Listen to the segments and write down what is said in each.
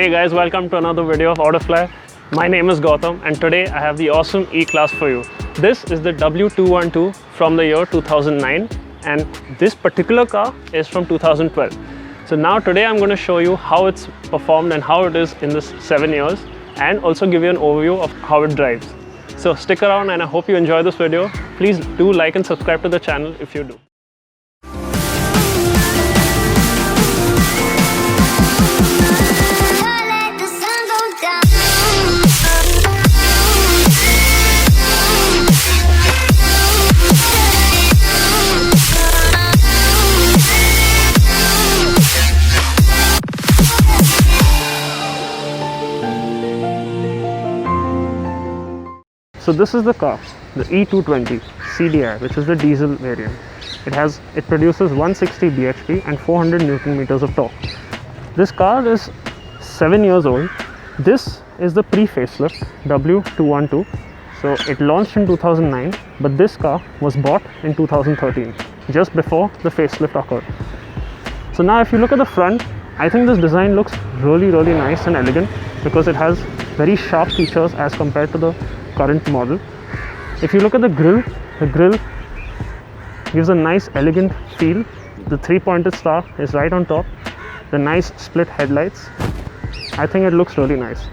Hey guys, welcome to another video of Autofly. My name is Gautam and today I have the awesome E Class for you. This is the W212 from the year 2009 and this particular car is from 2012. So now today I'm going to show you how it's performed and how it is in this 7 years and also give you an overview of how it drives. So stick around and I hope you enjoy this video. Please do like and subscribe to the channel if you do. So this is the car, the E220 CDI, which is the diesel variant. It produces 160 bhp and 400 Newton meters of torque. This car is 7 years old. This is the pre-facelift W212. So it launched in 2009, but this car was bought in 2013, just before the facelift occurred. So now if you look at the front, I think this design looks really nice and elegant because it has very sharp features as compared to the current model. If you look at the grill gives a nice elegant feel. The 3-pointed star is right on top. The nice split headlights. I think it looks really nice.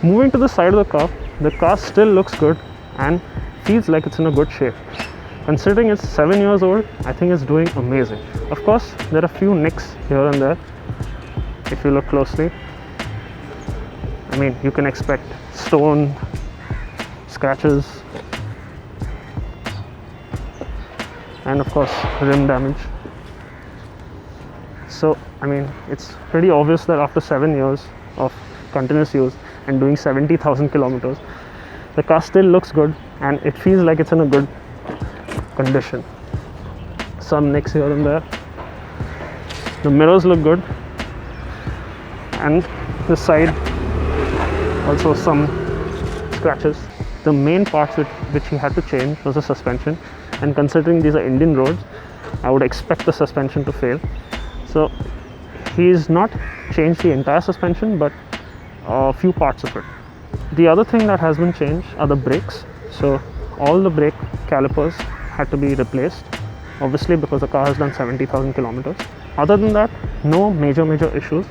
Moving to the side of the car still looks good and feels like it's in a good shape. Considering it's 7 years old, I think it's doing amazing. Of course, there are a few nicks here and there. If you look closely, I mean, you can expect stone, scratches, and of course rim damage. So I mean, it's pretty obvious that after 7 years of continuous use and doing 70,000 kilometers, the car still looks good and it feels like it's in a good condition. Some nicks here and there. The mirrors look good, and the side also some scratches. The main parts which he had to change was the suspension, and considering these are Indian roads, I would expect the suspension to fail. So he's not changed the entire suspension, but a few parts of it. The other thing that has been changed are the brakes. So all the brake calipers had to be replaced, obviously because the car has done 70,000 kilometers. Other than that, no major issues.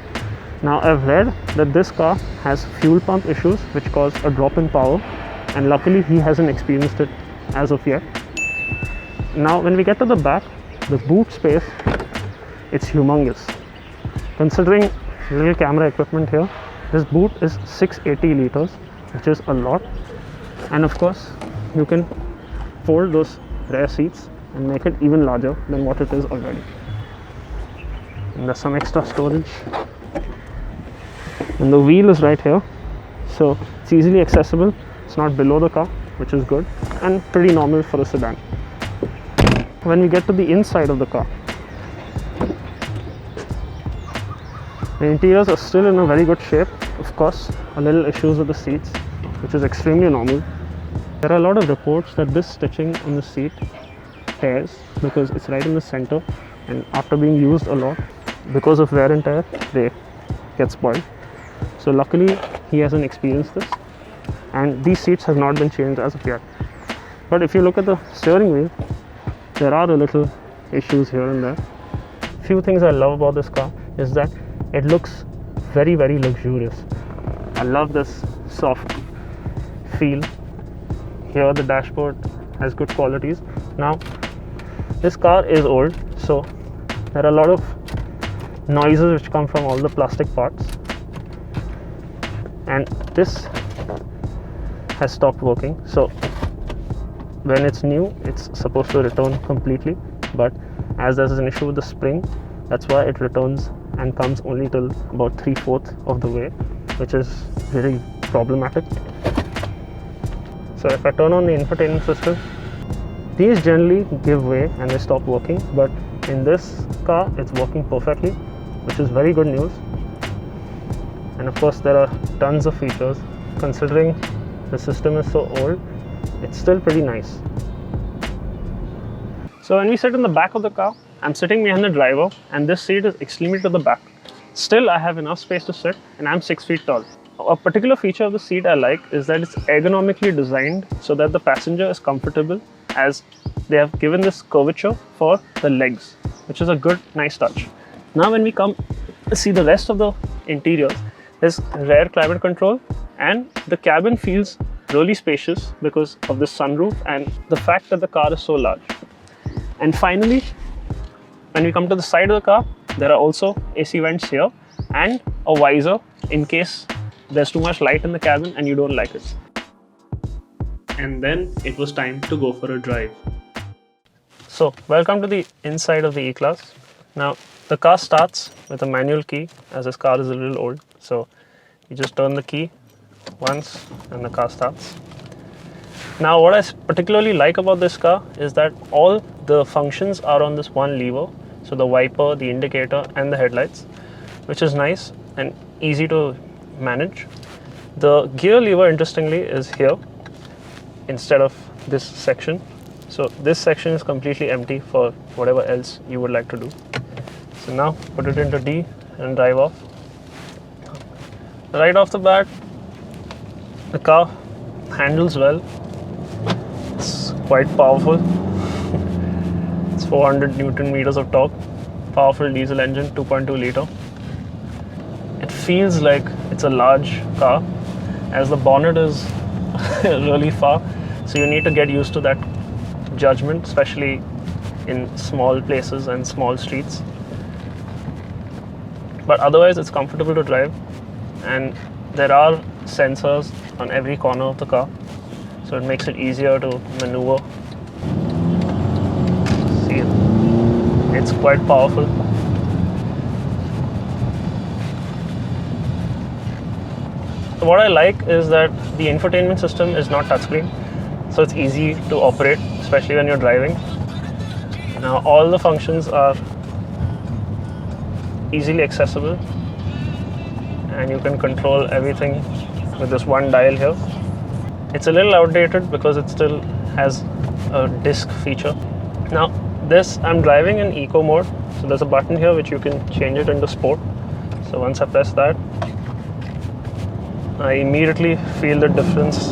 Now I've read that this car has fuel pump issues which cause a drop in power, and luckily he hasn't experienced it as of yet. Now when we get to the back, the boot space, it's humongous. Considering little camera equipment here, this boot is 680 liters, which is a lot. And of course, you can fold those rear seats and make it even larger than what it is already. And there's some extra storage. And the wheel is right here, so it's easily accessible. It's not below the car, which is good and pretty normal for a sedan. When we get to the inside of the car, the interiors are still in a very good shape. Of course, a little issues with the seats, which is extremely normal. There are a lot of reports that this stitching on the seat tears because it's right in the center, and after being used a lot, because of wear and tear, they get spoiled. So luckily he hasn't experienced this, and these seats have not been changed as of yet. But if you look at the steering wheel, there are a little issues here and there. Few things I love about this car is that it looks very luxurious. I love this soft feel. Here the dashboard has good qualities. Now this car is old, so there are a lot of noises which come from all the plastic parts, and this has stopped working. So when it's new, it's supposed to return completely, but as there's an issue with the spring, that's why it returns and comes only till about 3/4 of the way, which is very problematic. So if I turn on the infotainment system, these generally give way and they stop working, but in this car it's working perfectly, which is very good news. And of course there are tons of features. Considering the system is so old, it's still pretty nice. So when we sit in the back of the car, I'm sitting behind the driver and this seat is extremely to the back. Still, I have enough space to sit, and I'm 6 feet tall. A particular feature of the seat I like is that it's ergonomically designed so that the passenger is comfortable, as they have given this curvature for the legs, which is a good, nice touch. Now when we come see the rest of the interior, there's rear climate control, and the cabin feels really spacious because of this sunroof and the fact that the car is so large. And finally, when we come to the side of the car, there are also AC vents here and a visor in case there's too much light in the cabin and you don't like it. And then it was time to go for a drive. So, welcome to the inside of the E Class. Now, the car starts with a manual key, as this car is a little old. So, you just turn the key once and the car starts. Now, what I particularly like about this car is that all the functions are on this one lever. So, the wiper, the indicator and the headlights, which is nice and easy to manage. The gear lever, interestingly, is here instead of this section. So this section is completely empty for whatever else you would like to do. So now put it into D and drive off. Right off the bat, the car handles well. It's quite powerful. It's 400 Newton meters of torque. Powerful diesel engine, 2.2 liter. It feels like it's a large car, as the bonnet is really far, so you need to get used to that judgment, especially in small places and small streets. But otherwise it's comfortable to drive, and there are sensors on every corner of the car, so it makes it easier to maneuver. See, it's quite powerful. What I like is that the infotainment system is not touchscreen, so it's easy to operate, especially when you're driving. Now all the functions are easily accessible, and you can control everything with this one dial here. It's a little outdated because it still has a disc feature. Now this, I'm driving in eco mode, so there's a button here which you can change it into sport. So once I press that, I immediately feel the difference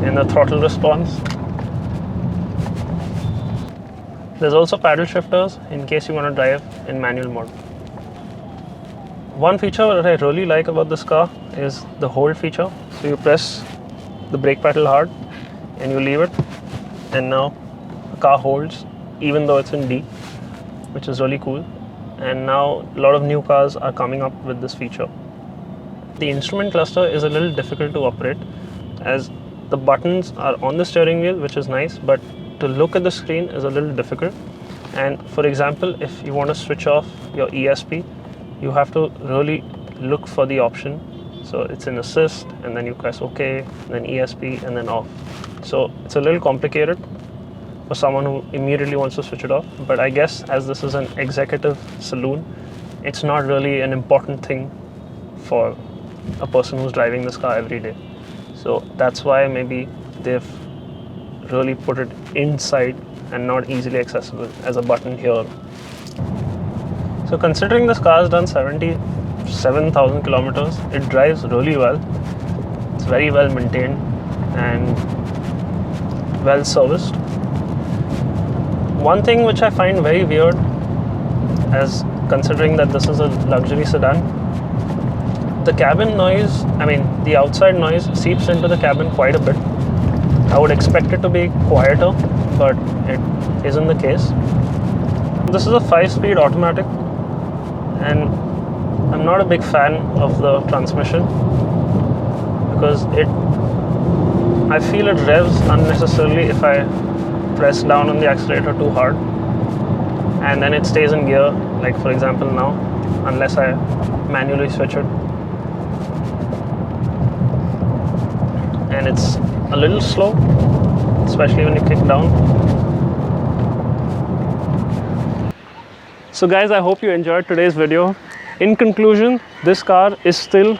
in the throttle response. There's also paddle shifters in case you want to drive in manual mode. One feature that I really like about this car is the hold feature. So you press the brake pedal hard and you leave it, and now the car holds even though it's in D, which is really cool. And now a lot of new cars are coming up with this feature. The instrument cluster is a little difficult to operate, as the buttons are on the steering wheel, which is nice, but to look at the screen is a little difficult. And for example, if you want to switch off your ESP, you have to really look for the option. So it's in assist, and then you press OK, then ESP, and then off. So it's a little complicated for someone who immediately wants to switch it off. But I guess as this is an executive saloon, it's not really an important thing for a person who's driving this car every day. So that's why maybe they've really put it inside and not easily accessible as a button here. So considering this car has done 77,000 kilometers, it drives really well. It's very well maintained and well serviced. One thing which I find very weird, as considering that this is a luxury sedan, the cabin noise, the outside noise seeps into the cabin quite a bit. I would expect it to be quieter, but it isn't the case. This is a 5-speed automatic, and I'm not a big fan of the transmission because I feel it revs unnecessarily if I press down on the accelerator too hard, and then it stays in gear, like for example now, unless I manually switch it. And it's a little slow, especially when you kick down. So guys, I hope you enjoyed today's video. In conclusion, this car is still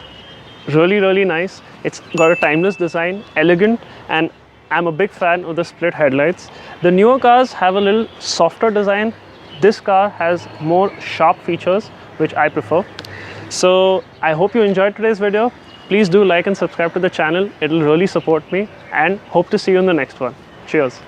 really nice. It's got a timeless design, elegant, and I'm a big fan of the split headlights. The newer cars have a little softer design. This car has more sharp features, which I prefer. So I hope you enjoyed today's video. Please do like and subscribe to the channel. It'll really support me, and hope to see you in the next one. Cheers.